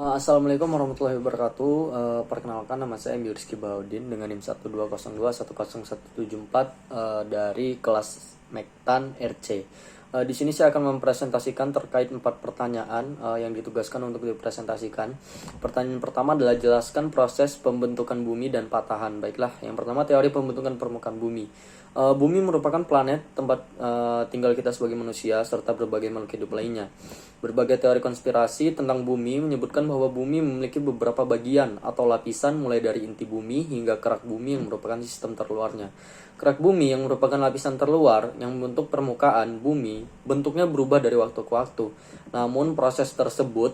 Assalamualaikum warahmatullahi wabarakatuh. Perkenalkan, nama saya Rizky Baudin dengan NIM 120210174 dari kelas Mektan RC. Di sini saya akan mempresentasikan terkait 4 pertanyaan yang ditugaskan untuk dipresentasikan. Pertanyaan pertama adalah jelaskan proses pembentukan bumi dan patahan. Baiklah, yang pertama teori pembentukan permukaan bumi. Bumi merupakan planet tempat tinggal kita sebagai manusia serta berbagai makhluk hidup lainnya. Berbagai teori konspirasi tentang bumi menyebutkan bahwa bumi memiliki beberapa bagian atau lapisan mulai dari inti bumi hingga kerak bumi yang merupakan sistem terluarnya. Kerak bumi yang merupakan lapisan terluar yang membentuk permukaan bumi bentuknya berubah dari waktu ke waktu. Namun proses tersebut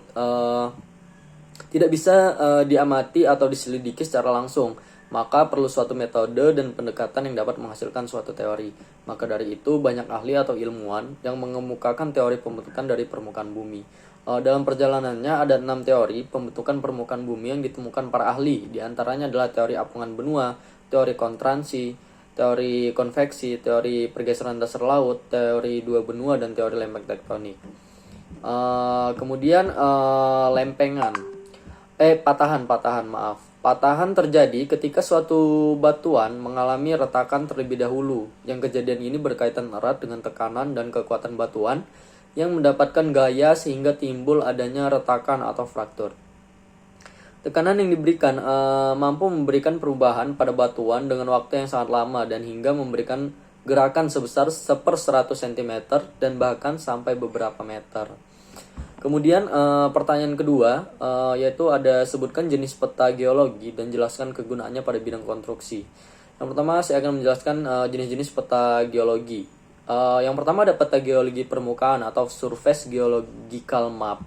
tidak bisa diamati atau diselidiki secara langsung. Maka perlu suatu metode dan pendekatan yang dapat menghasilkan suatu teori. Maka dari itu banyak ahli atau ilmuwan yang mengemukakan teori pembentukan dari permukaan bumi. Dalam perjalanannya ada 6 teori pembentukan permukaan bumi yang ditemukan para ahli. Di antaranya adalah teori apungan benua, teori kontransi, teori konveksi, teori pergeseran dasar laut, teori dua benua, dan teori lempeng tektonik. Kemudian patahan. Patahan terjadi ketika suatu batuan mengalami retakan terlebih dahulu. Yang kejadian ini berkaitan erat dengan tekanan dan kekuatan batuan yang mendapatkan gaya sehingga timbul adanya retakan atau fraktur. Tekanan yang diberikan mampu memberikan perubahan pada batuan dengan waktu yang sangat lama dan hingga memberikan gerakan sebesar 1/100 cm dan bahkan sampai beberapa meter. Kemudian pertanyaan kedua yaitu ada sebutkan jenis peta geologi dan jelaskan kegunaannya pada bidang konstruksi. Yang pertama saya akan menjelaskan jenis-jenis peta geologi. Yang pertama ada peta geologi permukaan atau surface geological map.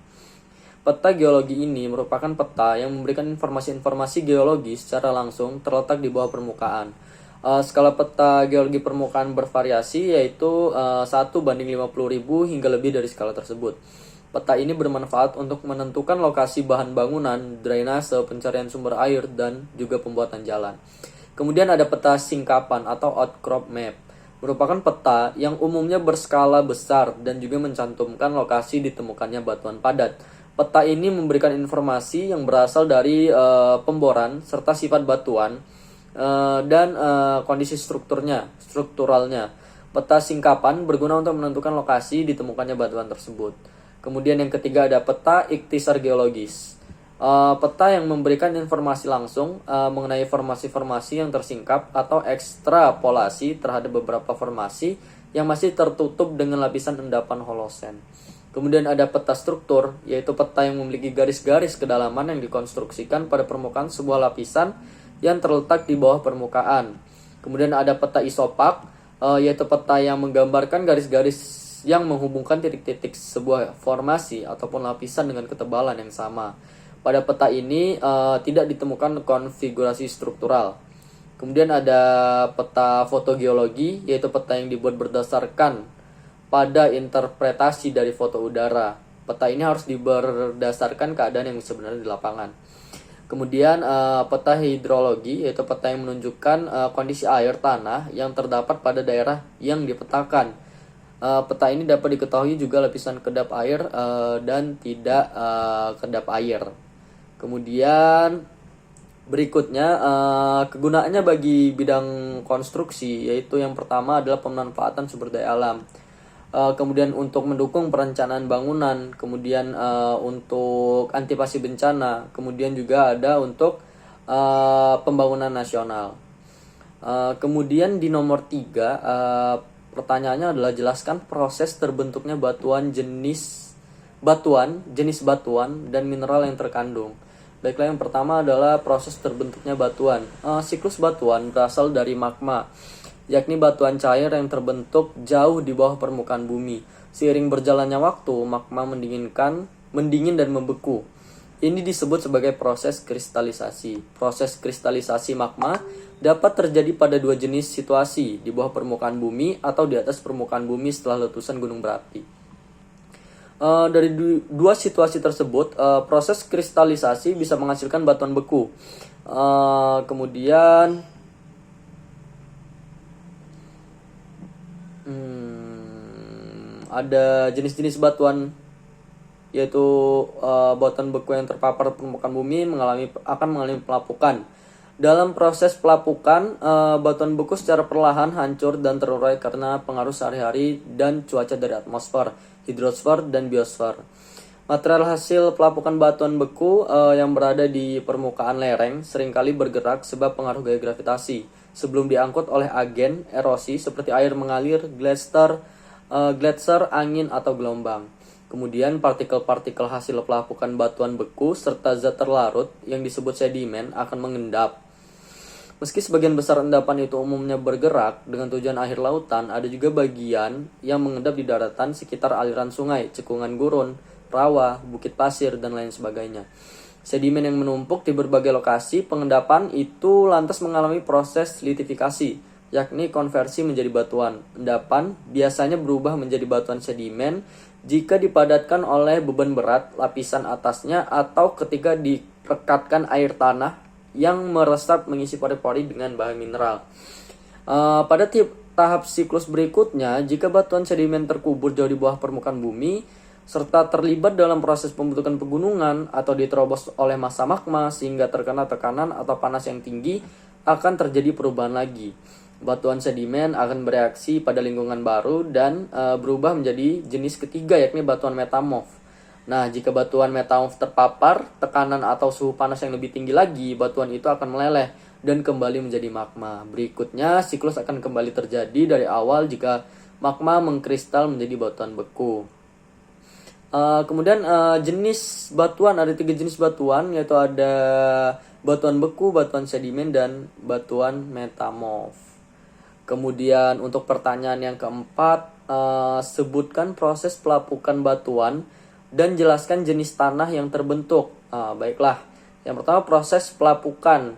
Peta geologi ini merupakan peta yang memberikan informasi-informasi geologi secara langsung terletak di bawah permukaan. Skala peta geologi permukaan bervariasi yaitu 1:50.000 hingga lebih dari skala tersebut. Peta ini bermanfaat untuk menentukan lokasi bahan bangunan, drainase, pencarian sumber air, dan juga pembuatan jalan. Kemudian ada peta singkapan atau outcrop map. Merupakan peta yang umumnya berskala besar dan juga mencantumkan lokasi ditemukannya batuan padat. Peta ini memberikan informasi yang berasal dari pemboran serta sifat batuan dan kondisi strukturalnya. Peta singkapan berguna untuk menentukan lokasi ditemukannya batuan tersebut. Kemudian yang ketiga ada peta ikhtisar geologis. Peta yang memberikan informasi langsung mengenai formasi-formasi yang tersingkap atau ekstrapolasi terhadap beberapa formasi yang masih tertutup dengan lapisan endapan holosen. Kemudian ada peta struktur, yaitu peta yang memiliki garis-garis kedalaman yang dikonstruksikan pada permukaan sebuah lapisan yang terletak di bawah permukaan. Kemudian ada peta isopak, yaitu peta yang menggambarkan garis-garis yang menghubungkan titik-titik sebuah formasi ataupun lapisan dengan ketebalan yang sama. Pada peta ini tidak ditemukan konfigurasi struktural. Kemudian ada peta fotogeologi, yaitu peta yang dibuat berdasarkan pada interpretasi dari foto udara. Peta ini harus berdasarkan keadaan yang sebenarnya di lapangan. Kemudian peta hidrologi, yaitu peta yang menunjukkan kondisi air tanah yang terdapat pada daerah yang dipetakan. Peta ini dapat diketahui juga lapisan kedap air dan tidak kedap air. Kemudian berikutnya kegunaannya bagi bidang konstruksi, yaitu yang pertama adalah pemanfaatan sumber daya alam. Kemudian untuk mendukung perencanaan bangunan, kemudian untuk antisipasi bencana, kemudian juga ada untuk pembangunan nasional. Kemudian di nomor 3 pertanyaannya adalah jelaskan proses terbentuknya jenis batuan dan mineral yang terkandung. Baiklah, yang pertama adalah proses terbentuknya batuan. Siklus batuan berasal dari magma, yakni batuan cair yang terbentuk jauh di bawah permukaan bumi. Seiring berjalannya waktu, magma mendingin dan membeku. Ini disebut sebagai proses kristalisasi. Proses kristalisasi magma dapat terjadi pada dua jenis situasi, di bawah permukaan bumi atau di atas permukaan bumi setelah letusan gunung berapi. Dari dua situasi tersebut, proses kristalisasi bisa menghasilkan batuan beku. Kemudian ada jenis-jenis batuan yaitu batuan beku yang terpapar permukaan bumi akan mengalami pelapukan. Dalam proses pelapukan, batuan beku secara perlahan hancur dan terurai karena pengaruh sehari-hari dan cuaca dari atmosfer, hidrosfer, dan biosfer. Material hasil pelapukan batuan beku yang berada di permukaan lereng seringkali bergerak sebab pengaruh gaya gravitasi sebelum diangkut oleh agen erosi seperti air mengalir, gletser, angin, atau gelombang. Kemudian partikel-partikel hasil pelapukan batuan beku serta zat terlarut yang disebut sedimen akan mengendap. Meski sebagian besar endapan itu umumnya bergerak dengan tujuan akhir lautan, ada juga bagian yang mengendap di daratan sekitar aliran sungai, cekungan gurun, rawa, bukit pasir, dan lain sebagainya. Sedimen yang menumpuk di berbagai lokasi pengendapan itu lantas mengalami proses litifikasi, yakni konversi menjadi batuan. Endapan biasanya berubah menjadi batuan sedimen jika dipadatkan oleh beban berat lapisan atasnya atau ketika direkatkan air tanah yang meresap mengisi pori-pori dengan bahan mineral. Pada tahap siklus berikutnya, jika batuan sedimen terkubur jauh di bawah permukaan bumi serta terlibat dalam proses pembentukan pegunungan atau diterobos oleh massa magma sehingga terkena tekanan atau panas yang tinggi, akan terjadi perubahan lagi. Batuan sedimen akan bereaksi pada lingkungan baru dan berubah menjadi jenis ketiga, yakni batuan metamorf. Nah, jika batuan metamorf terpapar tekanan atau suhu panas yang lebih tinggi lagi, batuan itu akan meleleh dan kembali menjadi magma. Berikutnya, siklus akan kembali terjadi dari awal jika magma mengkristal menjadi batuan beku. Kemudian jenis batuan, ada 3 jenis batuan, yaitu ada batuan beku, batuan sedimen, dan batuan metamorf. Kemudian untuk pertanyaan yang keempat, sebutkan proses pelapukan batuan dan jelaskan jenis tanah yang terbentuk. Baiklah, yang pertama proses pelapukan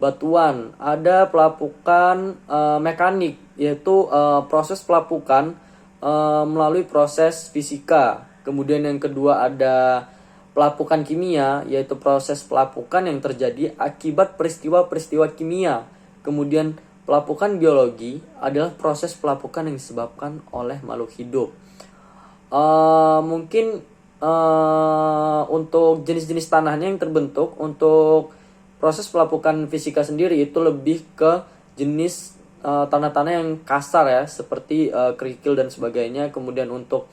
batuan. Ada pelapukan mekanik, yaitu proses pelapukan melalui proses fisika. Kemudian yang kedua ada pelapukan kimia, yaitu proses pelapukan yang terjadi akibat peristiwa-peristiwa kimia. Kemudian pelapukan biologi adalah proses pelapukan yang disebabkan oleh makhluk hidup. Mungkin untuk jenis-jenis tanahnya yang terbentuk, untuk proses pelapukan fisika sendiri itu lebih ke jenis tanah-tanah yang kasar ya, seperti kerikil dan sebagainya. Kemudian untuk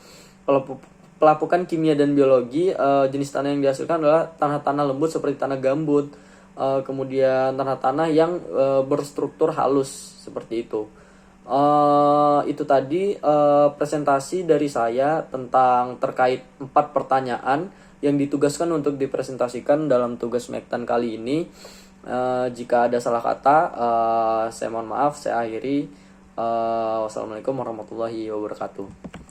pelapukan kimia dan biologi, jenis tanah yang dihasilkan adalah tanah-tanah lembut seperti tanah gambut, kemudian tanah-tanah yang berstruktur halus seperti itu. Itu tadi presentasi dari saya tentang terkait 4 pertanyaan yang ditugaskan untuk dipresentasikan dalam tugas Mektan kali ini. Jika ada salah kata, saya mohon maaf. Saya akhiri. Wassalamualaikum warahmatullahi wabarakatuh.